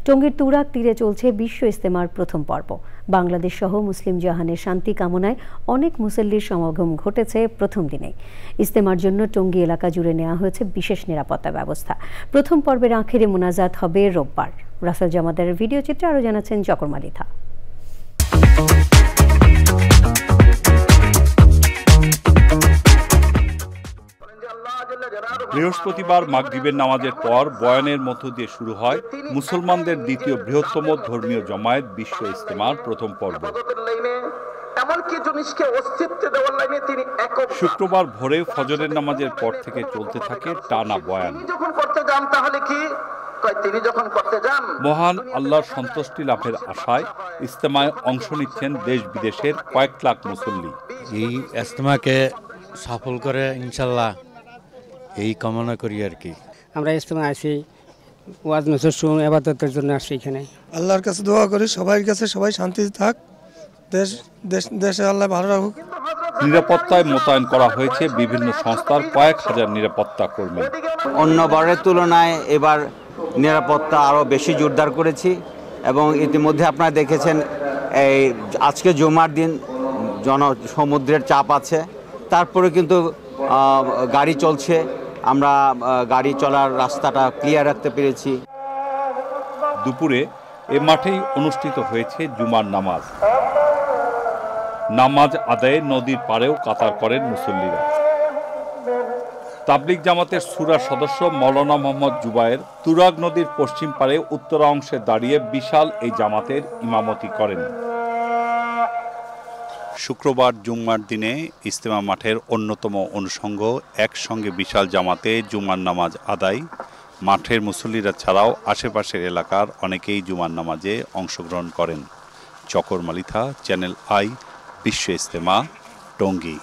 টঙ্গীর তুরাগ তীরে চলছে বিশ্ব ইজতেমার প্রথম পর্ব। বাংলাদেশ সহ মুসলিম জাহানের শান্তি কামনায় অনেক মুসল্লির সমাগম ঘটেছে প্রথম দিনেই। ইজতেমার জন্য টঙ্গী এলাকা জুড়ে নেওয়া হয়েছে বিশেষ নিরাপত্তা ব্যবস্থা। প্রথম পর্বের আখেরি মোনাজাত হবে রোববার। রাসেল জামাদারের ভিডিও চিত্রে আরও জানাচ্ছেন জকর মালিথা। বৃহস্পতিবার মাগরিবের নামাজের পর বয়ানের মধ্য দিয়ে শুরু হয় মুসলমানদের দ্বিতীয় বৃহত্তম ধর্মীয় জমায়েত বিশ্ব ইজতেমার প্রথম পর্ব। শুক্রবার ভোরে ফজরের নামাজের পর থেকে চলতে থাকে টানা বয়ান। মহান আল্লাহর সন্তুষ্টি লাভের আশায় ইজতেমায় অংশ নিচ্ছেন দেশ বিদেশের কয়েক লাখ মুসল্লি। এই ইজতেমাকে সফল করে ইনশাল্লাহ এই কামনা করি আর কি। আমরা ইজতেমায় আসি ওয়াজ নসিহত শুনে ইবাদতের জন্য আসি। এখানে আল্লাহর কাছে দোয়া করি সবার কাছে সবাই শান্তিতে থাক, দেশে আল্লাহ ভালো রাখুক। নিরাপত্তায় মোতায়েন করা হয়েছে বিভিন্ন সংস্থার কয়েক হাজার নিরাপত্তা কর্মী। অন্য বারের তুলনায় এবার নিরাপত্তা আরও বেশি জোরদার করেছি এবং ইতিমধ্যে আপনারা দেখেছেন এই আজকে জুমার দিন সমুদ্রের চাপ আছে, তারপরে কিন্তু গাড়ি চলছে। আমরা গাড়ি চলার রাস্তাটা ক্লিয়ার রাখতে পেরেছি। দুপুরে এ মাঠেই অনুষ্ঠিত হয়েছে জুমার নামাজ। নামাজ আদায়ে নদীর পাড়েও কাতার করেন মুসল্লিরা। তাবলিগ জামাতের সুরা সদস্য মৌলানা মোহাম্মদ জুবায়ের তুরাগ নদীর পশ্চিম পাড়ে উত্তরা অংশে দাঁড়িয়ে বিশাল এই জামাতের ইমামতি করেন। শুক্রবার জুম্মার দিনে ইজতেমা মাঠের অন্যতম অনুষঙ্গ একসঙ্গে বিশাল জামাতে জুমার নামাজ আদায়। মাঠের মুসল্লিরা ছাড়াও আশেপাশের এলাকার অনেকেই জুমার নামাজে অংশগ্রহণ করেন। জকর মালিথা, চ্যানেল আই, বিশ্ব ইজতেমা, টঙ্গী।